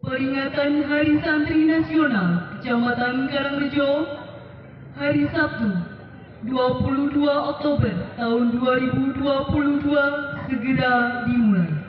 Peringatan Hari Santri Nasional Kecamatan Karangrejo, hari Sabtu, 22 Oktober tahun 2022 segera dimulai.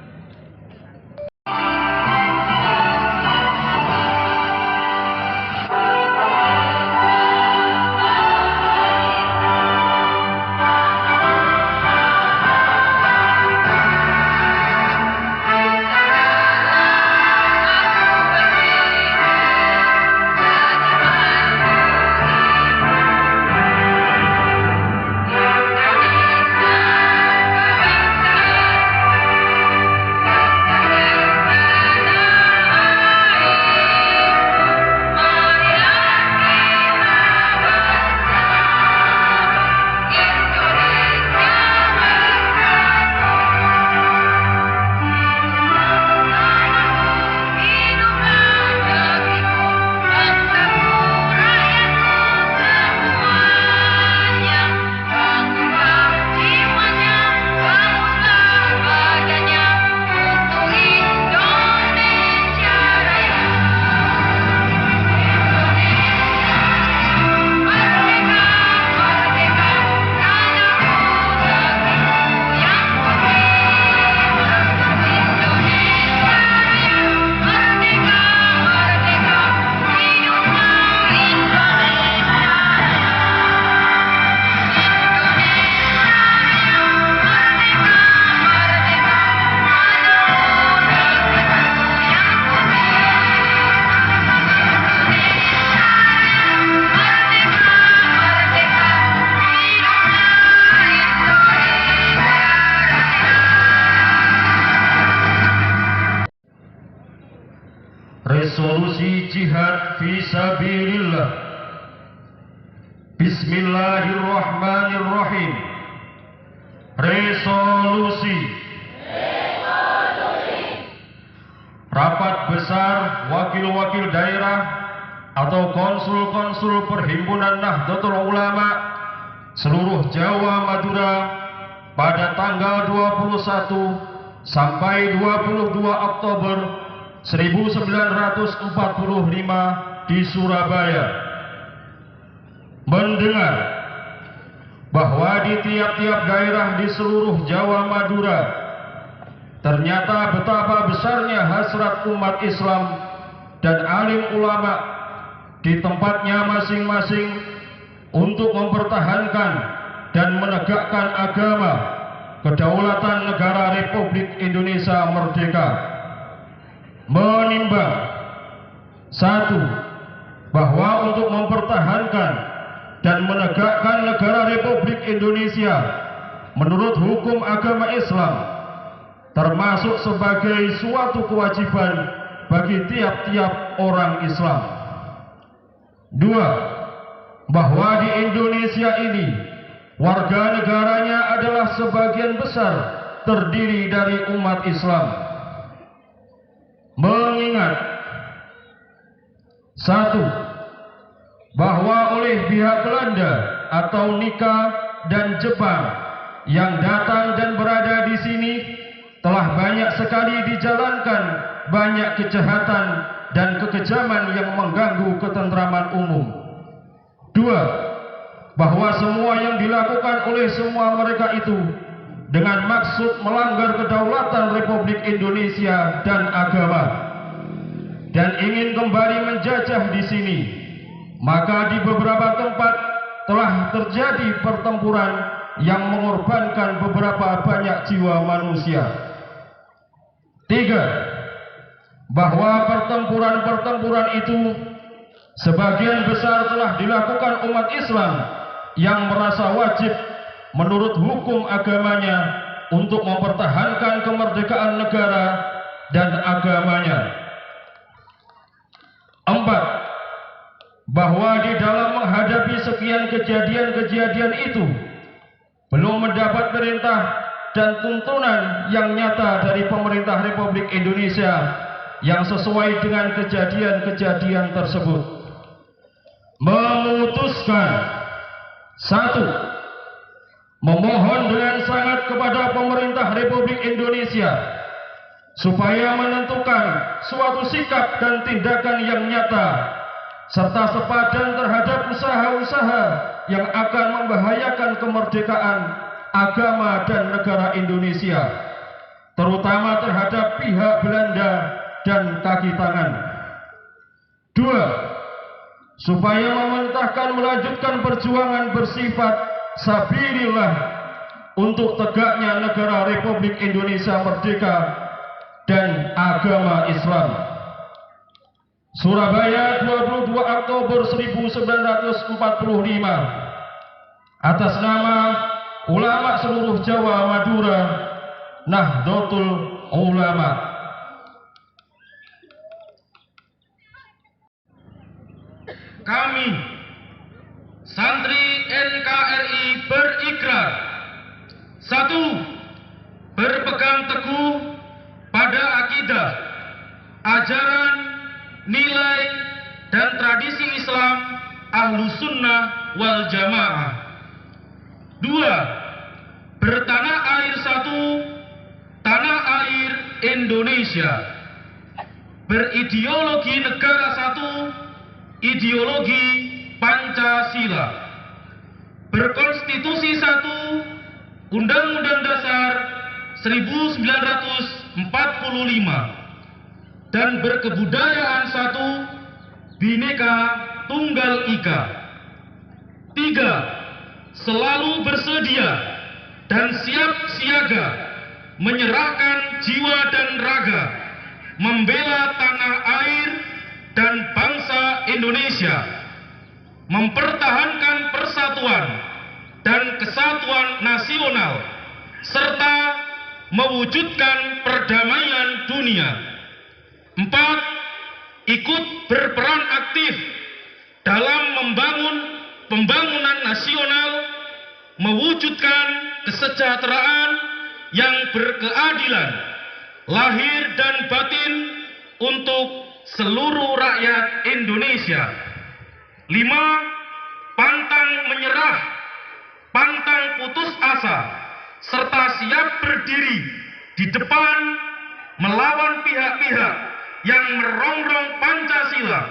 Resolusi jihad fisabilillah. Bismillahirrahmanirrahim. Resolusi. Rapat besar wakil-wakil daerah atau konsul-konsul Perhimpunan Nahdlatul Ulama seluruh Jawa Madura pada tanggal 21 sampai 22 Oktober 1945 di Surabaya mendengar bahwa di tiap-tiap daerah di seluruh Jawa Madura ternyata betapa besarnya hasrat umat Islam dan alim ulama di tempatnya masing-masing untuk mempertahankan dan menegakkan agama kedaulatan negara Republik Indonesia Merdeka. Menimbang, satu, bahwa untuk mempertahankan dan menegakkan negara Republik Indonesia menurut hukum agama Islam termasuk sebagai suatu kewajiban bagi tiap-tiap orang Islam. Dua, bahwa di Indonesia ini warga negaranya adalah sebagian besar terdiri dari umat Islam. Mengingat, satu, bahwa oleh pihak Belanda atau Nika dan Jepang yang datang dan berada di sini telah banyak sekali dijalankan banyak kejahatan dan kekejaman yang mengganggu ketentraman umum. Dua, bahwa semua yang dilakukan oleh semua mereka itu dengan maksud melanggar kedaulatan Republik Indonesia dan agama dan ingin kembali menjajah di sini, maka di beberapa tempat telah terjadi pertempuran yang mengorbankan beberapa banyak jiwa manusia. Tiga, bahwa pertempuran-pertempuran itu sebagian besar telah dilakukan umat Islam yang merasa wajib menurut hukum agamanya untuk mempertahankan kemerdekaan negara dan agamanya. Empat, bahwa di dalam menghadapi sekian kejadian-kejadian itu belum mendapat perintah dan tuntunan yang nyata dari pemerintah Republik Indonesia yang sesuai dengan kejadian-kejadian tersebut. Memutuskan, satu, memohon dengan sangat kepada pemerintah Republik Indonesia supaya menentukan suatu sikap dan tindakan yang nyata serta sepadan terhadap usaha-usaha yang akan membahayakan kemerdekaan agama dan negara Indonesia, terutama terhadap pihak Belanda dan kaki tangan. 2. Supaya memerintahkan melanjutkan perjuangan bersifat sabilillah untuk tegaknya negara Republik Indonesia merdeka dan agama Islam. Surabaya, 22 Oktober 1945. Atas nama ulama seluruh Jawa Madura, Nahdlatul Ulama. Kami, santri NKRI berikrar: 1. Berpegang teguh pada akidah, ajaran, nilai, dan tradisi Islam Ahlus Sunnah wal Jamaah. 2. Bertanah air satu, tanah air Indonesia. Berideologi negara satu, ideologi Pancasila. Berkonstitusi satu, Undang-Undang Dasar 1945. Dan berkebudayaan satu, Bhinneka Tunggal Ika. 3. Selalu bersedia dan siap siaga menyerahkan jiwa dan raga membela tanah air dan bangsa Indonesia, mempertahankan persatuan dan kesatuan nasional serta mewujudkan perdamaian dunia. 4. Ikut berperan aktif dalam membangun pembangunan nasional, mewujudkan kesejahteraan yang berkeadilan, lahir dan batin untuk seluruh rakyat Indonesia. 5. Pantang menyerah, pantang putus asa, serta siap berdiri di depan melawan pihak-pihak yang merongrong Pancasila,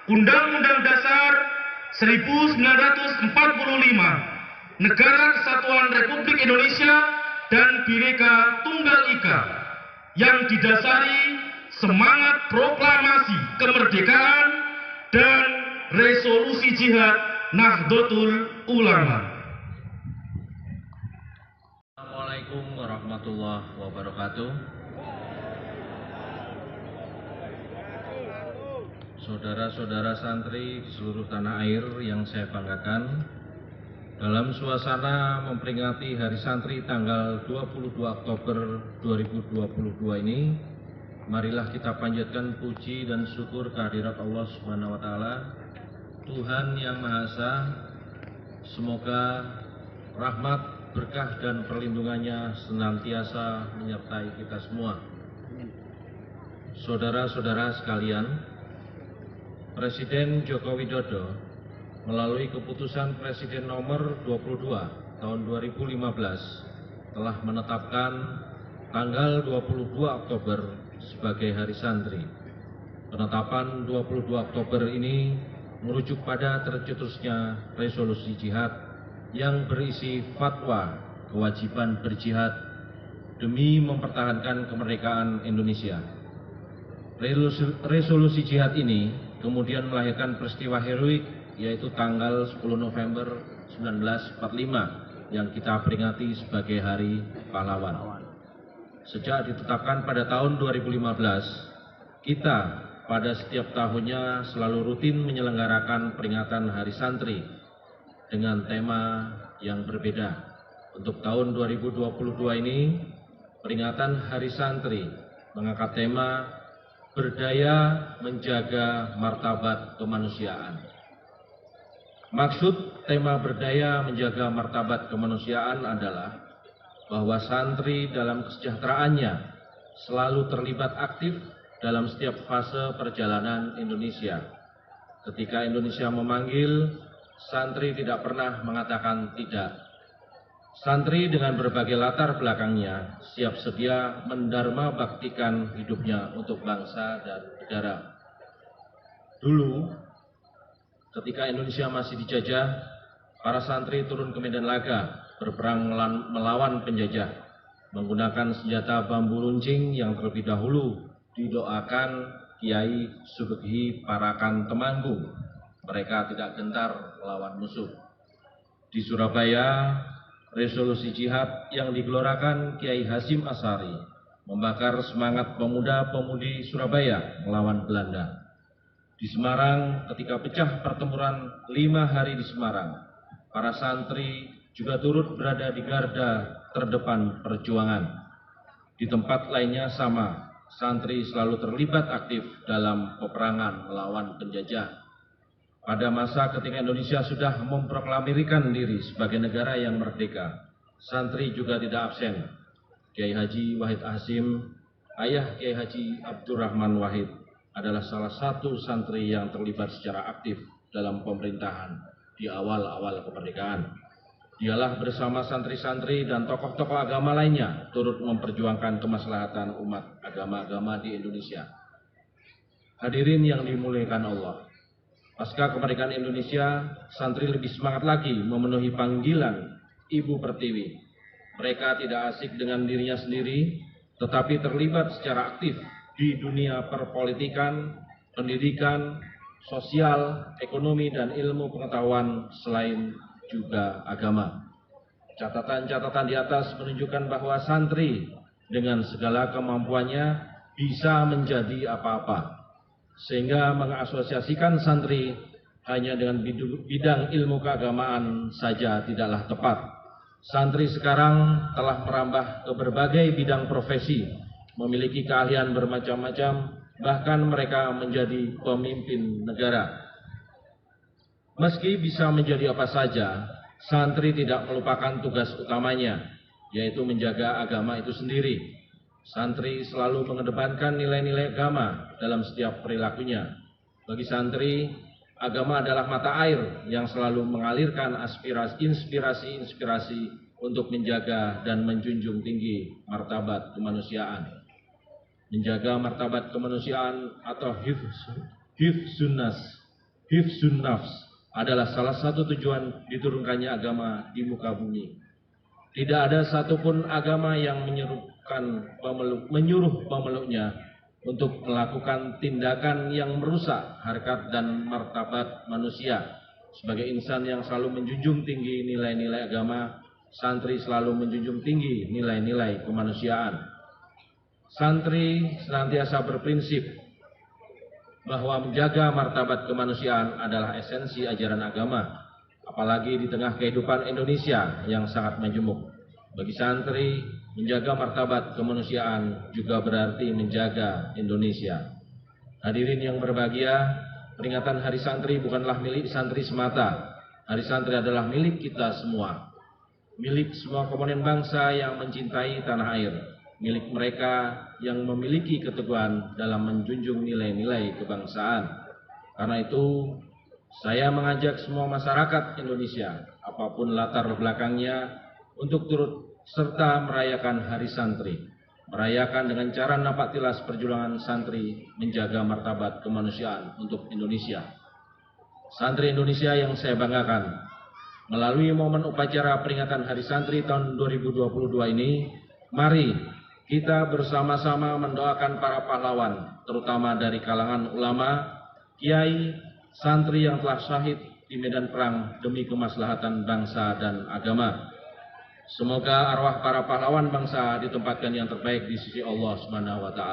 Undang-Undang Dasar 1945, Negara Kesatuan Republik Indonesia, dan Bhinneka Tunggal Ika, yang didasari semangat proklamasi kemerdekaan dan resolusi jihad Nahdlatul Ulama. Assalamualaikum warahmatullahi wabarakatuh. Saudara-saudara santri di seluruh tanah air yang saya banggakan, dalam suasana memperingati Hari Santri tanggal 22 Oktober 2022 ini, marilah kita panjatkan puji dan syukur kehadirat Allah Subhanahu wa taala, Tuhan yang Maha Esa. Semoga rahmat, berkah dan perlindungannya senantiasa menyertai kita semua. Saudara-saudara sekalian, Presiden Joko Widodo melalui keputusan Presiden nomor 22 tahun 2015 telah menetapkan tanggal 22 Oktober sebagai Hari Santri. Penetapan 22 Oktober ini merujuk pada tercetusnya resolusi jihad yang berisi fatwa kewajiban berjihad demi mempertahankan kemerdekaan Indonesia. Resolusi jihad ini kemudian melahirkan peristiwa heroik, yaitu tanggal 10 November 1945 yang kita peringati sebagai Hari Pahlawan. Sejak ditetapkan pada tahun 2015, kita pada setiap tahunnya selalu rutin menyelenggarakan peringatan Hari Santri dengan tema yang berbeda. Untuk tahun 2022 ini, peringatan Hari Santri mengangkat tema berdaya menjaga martabat kemanusiaan. Maksud tema berdaya menjaga martabat kemanusiaan adalah bahwa santri dalam kesejahteraannya selalu terlibat aktif dalam setiap fase perjalanan Indonesia. Ketika Indonesia memanggil, santri tidak pernah mengatakan tidak. Santri dengan berbagai latar belakangnya siap sedia mendharma baktikan hidupnya untuk bangsa dan negara. Dulu, ketika Indonesia masih dijajah, para santri turun ke medan laga berperang melawan penjajah menggunakan senjata bambu runcing yang terlebih dahulu didoakan Kiai Subeghi Parakan Temanggung. Mereka tidak gentar melawan musuh. Di Surabaya, resolusi jihad yang digelorakan Kiai Hasyim Asy'ari membakar semangat pemuda-pemudi Surabaya melawan Belanda. Di Semarang, ketika pecah pertempuran 5 hari di Semarang, para santri juga turut berada di garda terdepan perjuangan. Di tempat lainnya sama, santri selalu terlibat aktif dalam peperangan melawan penjajah. Pada masa ketika Indonesia sudah memproklamirkan diri sebagai negara yang merdeka, santri juga tidak absen. Kiai Haji Wahid Hasyim, ayah Kiai Haji Abdurrahman Wahid, adalah salah satu santri yang terlibat secara aktif dalam pemerintahan di awal-awal kemerdekaan. Dialah bersama santri-santri dan tokoh-tokoh agama lainnya turut memperjuangkan kemaslahatan umat agama-agama di Indonesia. Hadirin yang dimuliakan Allah, pasca kemerdekaan Indonesia, santri lebih semangat lagi memenuhi panggilan Ibu Pertiwi. Mereka tidak asik dengan dirinya sendiri, tetapi terlibat secara aktif di dunia perpolitikan, pendidikan, sosial, ekonomi, dan ilmu pengetahuan selain juga agama. Catatan-catatan di atas menunjukkan bahwa santri dengan segala kemampuannya bisa menjadi apa-apa. Sehingga mengasosiasikan santri hanya dengan bidang ilmu keagamaan saja tidaklah tepat. Santri sekarang telah merambah ke berbagai bidang profesi, memiliki keahlian bermacam-macam, bahkan mereka menjadi pemimpin negara. Meski bisa menjadi apa saja, santri tidak melupakan tugas utamanya, yaitu menjaga agama itu sendiri. Santri selalu mengedepankan nilai-nilai agama dalam setiap perilakunya. Bagi santri, agama adalah mata air yang selalu mengalirkan inspirasi-inspirasi untuk menjaga dan menjunjung tinggi martabat kemanusiaan. Menjaga martabat kemanusiaan atau hifzun nafs adalah salah satu tujuan diturunkannya agama di muka bumi. Tidak ada satupun agama yang menyuruh pemeluknya untuk melakukan tindakan yang merusak harkat dan martabat manusia. Sebagai insan yang selalu menjunjung tinggi nilai-nilai agama, santri selalu menjunjung tinggi nilai-nilai kemanusiaan. Santri senantiasa berprinsip bahwa menjaga martabat kemanusiaan adalah esensi ajaran agama, apalagi di tengah kehidupan Indonesia yang sangat majemuk. Bagi santri, menjaga martabat kemanusiaan juga berarti menjaga Indonesia. Hadirin yang berbahagia, peringatan Hari Santri bukanlah milik santri semata. Hari Santri adalah milik kita semua, milik semua komponen bangsa yang mencintai tanah air, milik mereka yang memiliki keteguhan dalam menjunjung nilai-nilai kebangsaan. Karena itu, saya mengajak semua masyarakat Indonesia, apapun latar belakangnya, untuk turut serta merayakan Hari Santri. Merayakan dengan cara napak tilas perjuangan santri menjaga martabat kemanusiaan untuk Indonesia. Santri Indonesia yang saya banggakan, melalui momen upacara peringatan Hari Santri tahun 2022 ini, mari kita bersama-sama mendoakan para pahlawan, terutama dari kalangan ulama, kiai, santri yang telah syahid di medan perang demi kemaslahatan bangsa dan agama. Semoga arwah para pahlawan bangsa ditempatkan yang terbaik di sisi Allah SWT.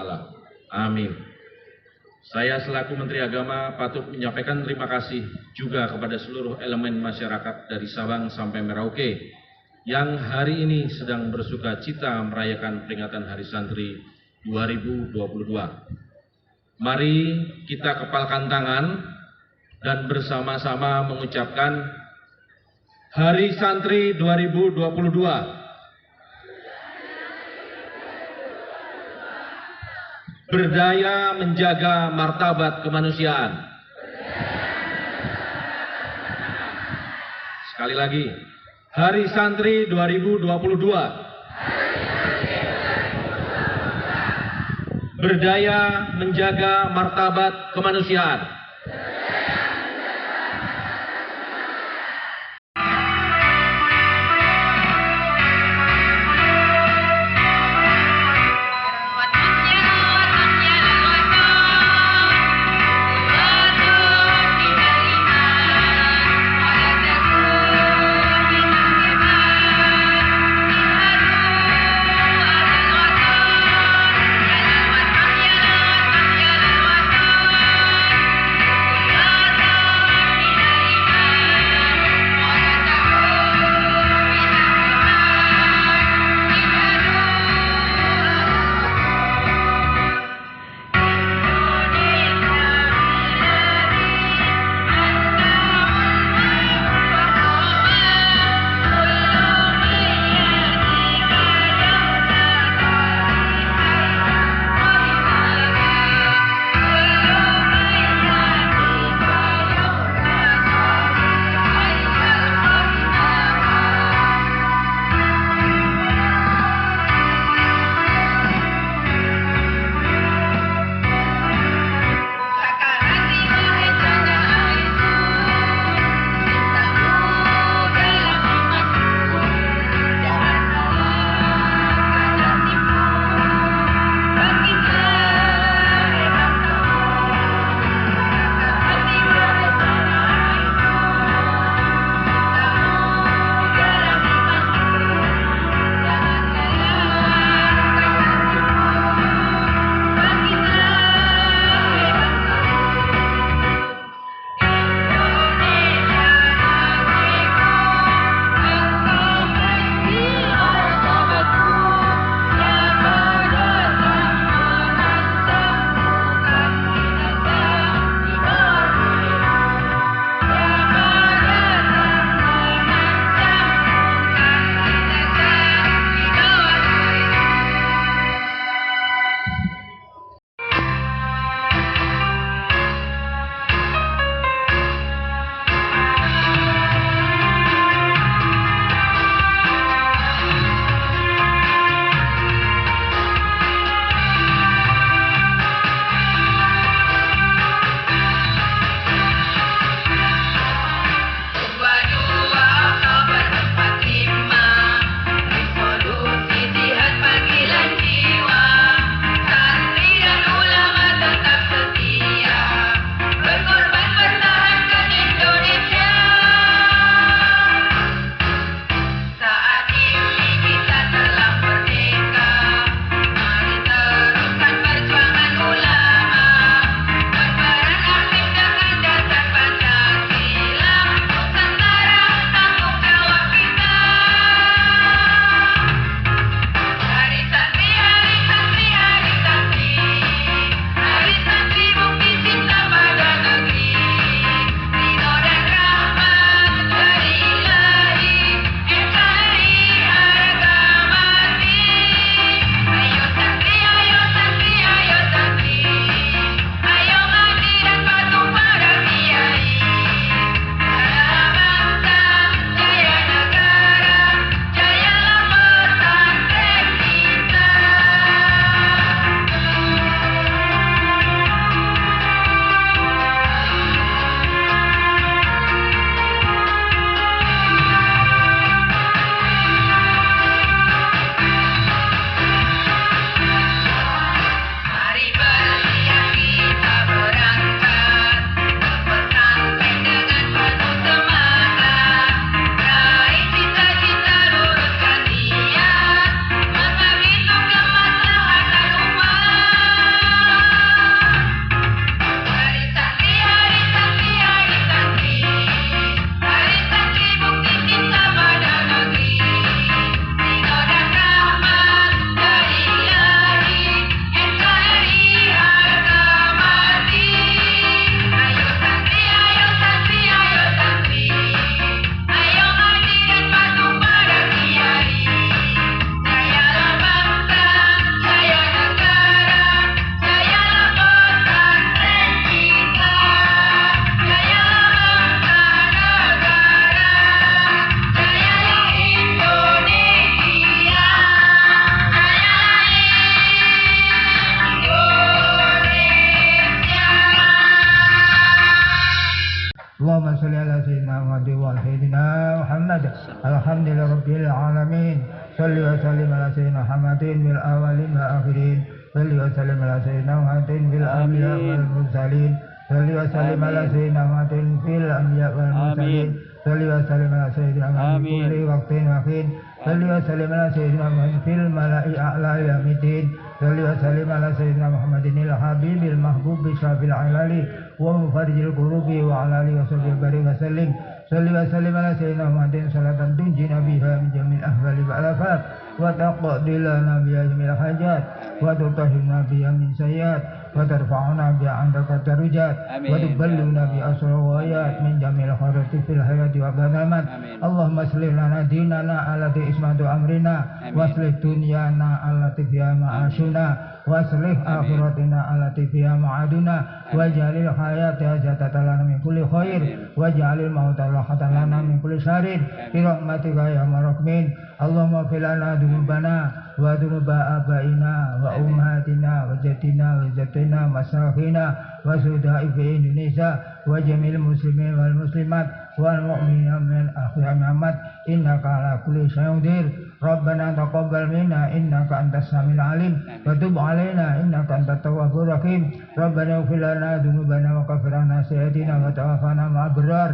Amin. Saya selaku Menteri Agama patut menyampaikan terima kasih juga kepada seluruh elemen masyarakat dari Sabang sampai Merauke yang hari ini sedang bersuka cita merayakan peringatan Hari Santri 2022. Mari kita kepalkan tangan dan bersama-sama mengucapkan Hari Santri 2022. Berdaya menjaga martabat kemanusiaan. Sekali lagi, Hari Santri 2022. Berdaya menjaga martabat kemanusiaan. اللهم صل على سيدنا محمد وعلى سيدنا محمد الحمد لله رب العالمين صل وسلم على سيدنا محمد في الأولين والآخرين صل وسلم على سيدنا محمد في الأنبياء والمرسلين صل وسلم على سيدنا محمد في الأنبياء والمرسلين صل وسلم على سيدنا محمد في كل وقت وحين صل وسلم على سيدنا محمد في الملأ الأعلى يوم الدين صل وسلم على سيدنا محمد الحبيب المحبوب بشافي العلل ومفرج القلوب وعلى آله وصحبه وبارك وسلم صل وسلم على سيدنا محمد صلاة تنجينا بها من جميع الأهوال والآفات وتقضي لنا بها جميع الحاجات وتطهرنا بها من سيئات وترفعنا بها عندك الدرجات وتبلغنا بها الغايات من جميع الخيرات في الحياة والممات اللهم اصلح لنا ديننا التي عصمة أمرنا واصلح دنيانا التي فيها معاشنا واصلح آخرتنا التي فيها معادنا واجعل الحياة زيادة لنا من كل خير واجعل الموت راحة لنا من كل شر برحمتك يا أرحم الراحمين اللهم اغفر لنا ذنوبنا وذنوب آبائنا وأمهاتنا وجدنا وجدتنا ومساخينا وسوداء في إندونيسيا وجميع المسلمين والمسلمات والمؤمنين من الأحياء والأموات إنك على كل شيء قدير ربنا تقبل منا إنك أنت السميع العليم وتب علينا إنك أنت التواب الرحيم ربنا اغفر لنا ذنوبنا وكفر عنا سيئاتنا وتوفنا مع الأبرار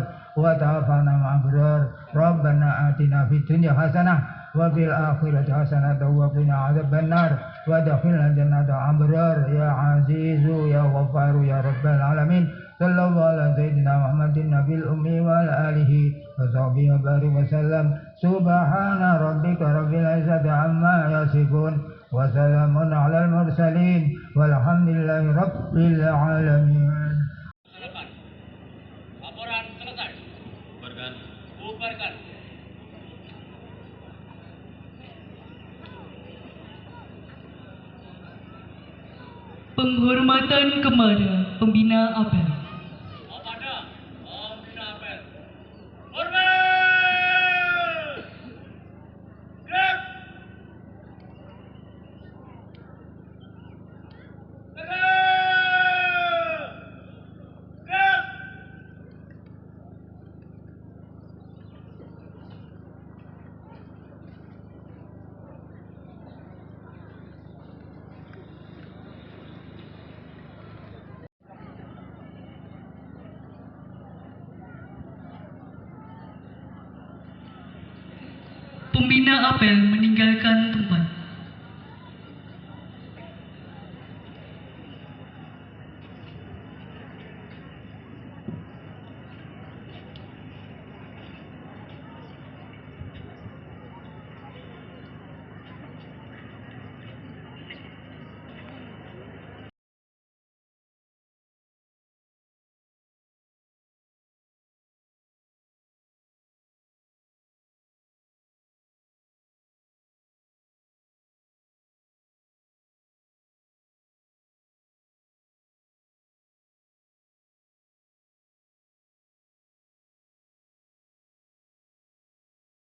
ربنا آتنا في الدنيا حسنة وفي الآخرة حسنة وقنا عذاب النار وادخلنا جنة الأبرار يا عزيز يا غفار يا رب العالمين صلى الله على سيدنا محمد النبي الأمي وعلى آله وصحبه وبارك وسلم سبحان ربك رب العزة عما يصفون وسلام على المرسلين والحمد لله رب العالمين. Laporan selesai. Bubarkan. Penghormatan kepada Pembina Apel. Kepada Pembina Apel. Hormat. Gerak. Gerak. Pembina Apel meninggalkan tempat.